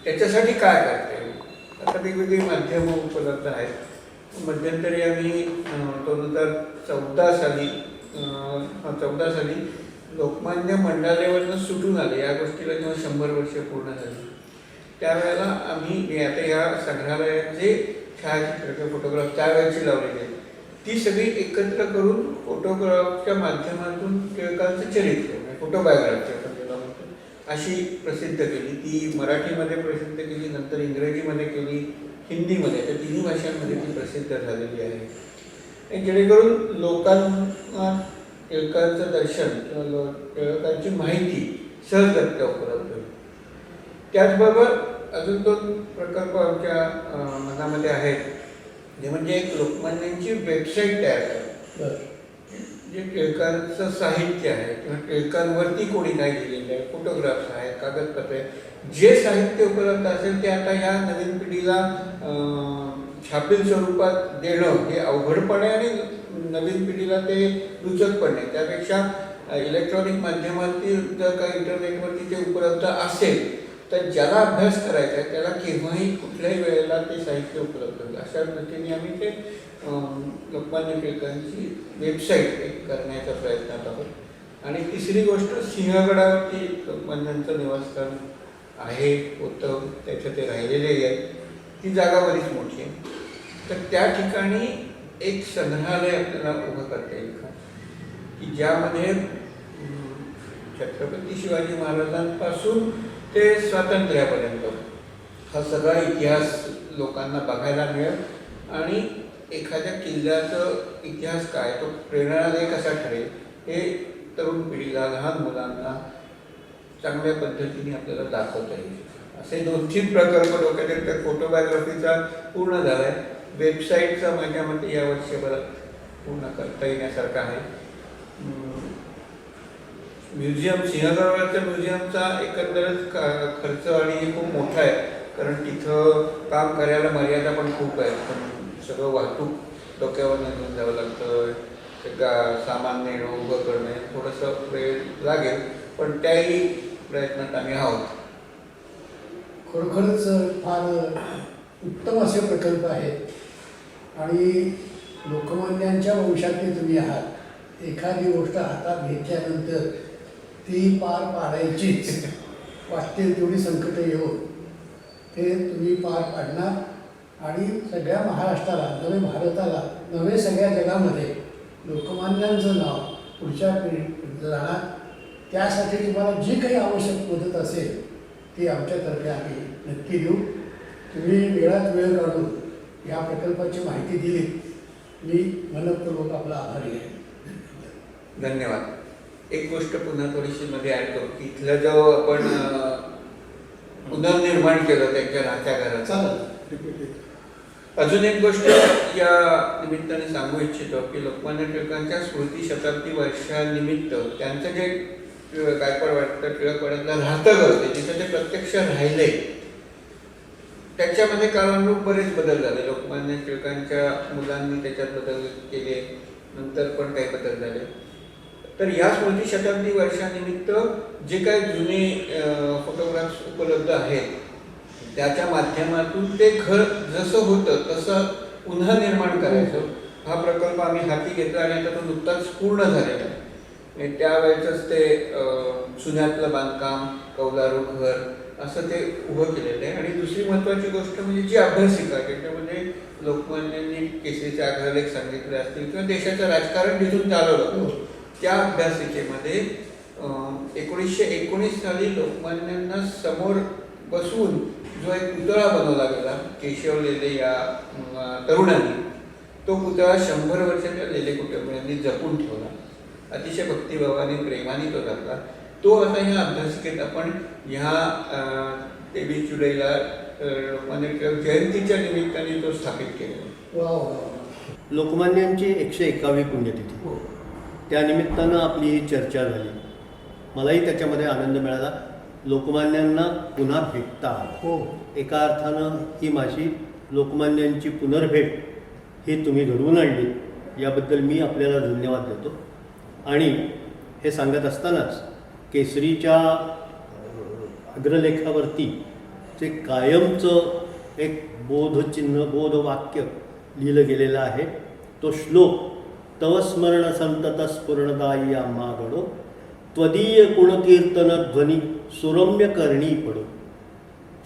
त्याच्यासाठी काय करता येईल? आता वेगवेगळी माध्यमं उपलब्ध आहेत. मध्यंतरी आम्ही 2014 साली लोकमान्य मंडालेवरनं सुटून आले. या गोष्टीला जेव्हा 100 वर्ष पूर्ण झाली त्यावेळेला आम्ही आता या संग्रहालयात जे छायाचित्र फोटोग्राफ त्यावेळेची लावलेली आहेत ती सगळी एकत्र करून फोटोग्राफच्या माध्यमातून टिळकांचं चरित्र, फोटोबायोग्राफी आपण ज्याला म्हणतो, अशी प्रसिद्ध केली. ती मराठीमध्ये प्रसिद्ध केली, नंतर इंग्रजीमध्ये केली, हिंदीमध्ये, त्या 3 भाषांमध्ये ती प्रसिद्ध झालेली आहे. जेणेकरून लोकांना टिळकांचं दर्शन किंवा टिळकांची माहिती सहजगत्या उपलब्ध होईल. त्याचबरोबर अजून 2 प्रकल्प आमच्या मनामध्ये आहेत, जे म्हणजे एक लोकमान्यांची वेबसाईट तयार करा. जे टिळकांचं साहित्य आहे किंवा टिळकांवरती कोणी काय लिहिलेलं आहे, फोटोग्राफ्स आहेत, कागदपत्रे, जे साहित्य उपलब्ध असेल ते आता ह्या नवीन पिढीला छापील स्वरूपात देणं हे अवघडपण आहे आणि नवीन पिढीला ते रुचक पण नाही. त्यापेक्षा इलेक्ट्रॉनिक माध्यमांती जर का इंटरनेटवरती ते उपलब्ध असेल तर ज्याला अभ्यास करायचा आहे त्याला केव्हाही कुठल्याही वेळेला ते साहित्य उपलब्ध होईल. अशा दृष्टीने आम्ही ते लोकमान्य टिळकांची वेबसाईट एक करण्याचा प्रयत्नात आहोत. आणि तिसरी गोष्ट, सिंहगडावरती लोकमान्यांचं निवासस्थान आहे, होतं, त्याचं ते राहिलेले आहे, ती जागा बरीच मोठी आहे. तर त्या ठिकाणी एक संग्रहालय आपल्याला उभं करता येईल का, की ज्यामध्ये छत्रपती शिवाजी महाराजांपासून ते स्वातंत्र्यापर्यंत हा सगळा इतिहास लोकांना बघायला मिळेल आणि एखाद्या किल्ल्याचं इतिहास काय, तो प्रेरणादायी कसा ठरेल हे तरुण पिढीला, लहान मुलांना चांगल्या पद्धतीने आपल्याला दाखवता येईल. असे 2-3 प्रकल्प डोक्यात आहेत. तर फोटोबायोग्राफीचा पूर्ण झाला आहे, वेबसाईटचा माझ्या मते या वर्षभरात पूर्ण करता येण्यासारखा आहे. म्युझियम, सिंहगडावरच्या म्युझियमचा एकंदरच खर्च आणि हे खूप मोठा आहे, कारण तिथं काम करायला मर्यादा पण खूप आहे. पण सगळं वाहतूक डोक्यावर घेऊन जावं लागतं, सामान नेणं, उभं करणं, थोडंसं वेळ लागेल, पण त्याही प्रयत्नात आम्ही आहोत. खरोखरच फार उत्तम असे प्रकल्प आहेत आणि लोकमान्यांच्या वंशातले तुम्ही आहात. एखादी गोष्ट हातात घेतल्यानंतर ती पार पाडायचीच, वाटतील तेवढी संकटं येऊन ते तुम्ही पार पाडणार आणि सगळ्या महाराष्ट्राला, नवे भारताला, नवे सगळ्या जगामध्ये लोकमान्यांचं नाव पुढच्या पिढीला जाणार. त्यासाठी तुम्हाला जी काही आवश्यक मदत असेल ती आमच्यातर्फे आम्ही नक्की देऊ. तुम्ही वेळात वेळ काढून या प्रकल्पाची माहिती दिली, मी मनपूर्वक आपला आभारी आहे. धन्यवाद. एक गोष्ट पुन्हा थोडीशी मध्ये ॲड करू, की इथलं जो आपण पुनर्निर्माण केलं त्यांच्या राहत्या घराचं, अजून एक गोष्ट या निमित्ताने सांगू इच्छितो की लोकमान्य टिळकांच्या स्मृती शताब्दी वर्षानिमित्त त्यांचं जे गायकवाड वाटतं टिळकवाड्यातलं राहतं घर, तिथं ते प्रत्यक्ष राहिले, त्याच्यामध्ये कालानुरूप बरेच बदल झाले. लोकमान्य टिळकांच्या मुलांनी त्याच्यात बदल केले, नंतर पण काही बदल झाले. तर या स्मृती शताब्दी वर्षानिमित्त जे काही जुने फोटोग्राफ्स उपलब्ध आहेत त्याच्या माध्यमातून ते घर जसं होतं तसं पुन्हा निर्माण करायचं हा प्रकल्प आम्ही हाती घेतला आणि आता तो नुकताच पूर्ण झालेला आहे. त्यावेळेचंच ते चुन्यातलं बांधकाम, कौलारू घर असं ते उभं केलेलं आहे. आणि दुसरी महत्त्वाची गोष्ट म्हणजे जी अभ्यासिका, ज्याच्यामध्ये लोकमान्यांनी केसरीचे अग्रलेख सांगितले असतील किंवा देशाचं राजकारण जिथून चालवलं, त्या अभ्यासिकेमध्ये 1919 साली लोकमान्यांना समोर बसवून जो एक पुतळा बनवला गेला केशव लेले या तरुणांनी, तो पुतळा 100 वर्षाच्या लेले कुटुंबियांनी जपून ठेवला. अतिशय भक्तिभावाने, प्रेमाने तो घातला. तो आता ह्या अभ्यासिकेत आपण ह्या 23 जुलैला लोकमान्य टिळक जयंतीच्या निमित्ताने तो स्थापित केला. लोकमान्यांची 101वी पुण्यतिथी, त्यानिमित्तानं आपली ही चर्चा झाली. मलाही त्याच्यामध्ये आनंद मिळाला. लोकमान्यांना पुन्हा भेटता एका अर्थानं ही माझी लोकमान्यांची पुनर्भेट ही तुम्ही घडवून आणली, याबद्दल मी आपल्याला धन्यवाद देतो. आणि हे सांगत असतानाच केसरीच्या अग्रलेखावरती जे कायमचं एक बोधचिन्ह, बोधवाक्य लिहिलं गेलेलं आहे, तो श्लोक तव स्मरण संतत स्फुरणदायी आम्हा घडो, त्वदीय गुणकीर्तन ध्वनी सुरम्य करणी पडो,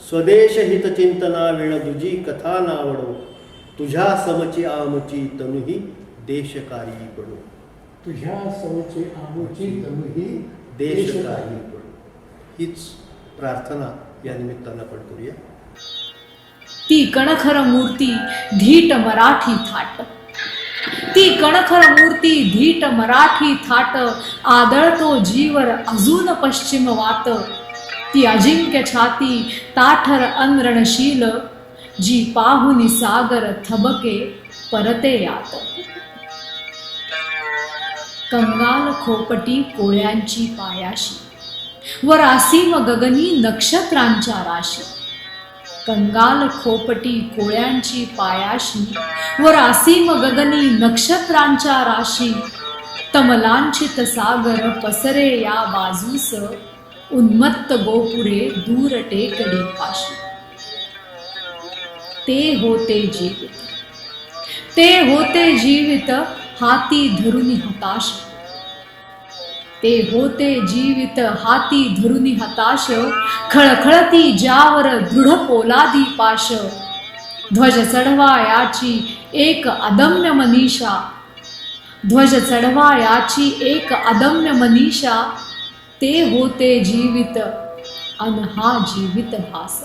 स्वदेश हितचिंतना विण दुजी कथा नावडो, तुझ्या समची आमची तनुही देशकारी पडो. तुझ्या समची आमची तनुही देशकारी पडो. हीच प्रार्थना या निमित्तानं आपण करूया. ती कणखर मूर्ती धीट मराठी थाट, ती कणखर मूर्ती धीट मराठी थाट, आदळतो जीवर अजून पश्चिम वाट, ती अजिंक्य छाती ताठर अनरणशील, जी पाहुनी सागर थबके परते यात. कंगाल खोपटी कोळ्यांची पायाशी वर असीम गगनी नक्षत्रांच्या राशी. कंगाल खोपटी कोळ्यांची पायाशी वर असीम गगनी नक्षत्रांच्या राशी. तमलांचित सागर पसरे या बाजूस उन्मत्त गोपुरे दूर टेकडी पाशी. ते होते जीवित, ते होते जीवित हाती धरुनी हताश. ते होते जीवित हाती धरुनी हताश. खळखळती ज्यावर दृढ पोलादी पाश. ध्वज चढवा याची एक अदम्य मनीषा. ध्वज चढवा याची एक अदम्य मनीषा. ते होते जीवित अन हा जीवित भास.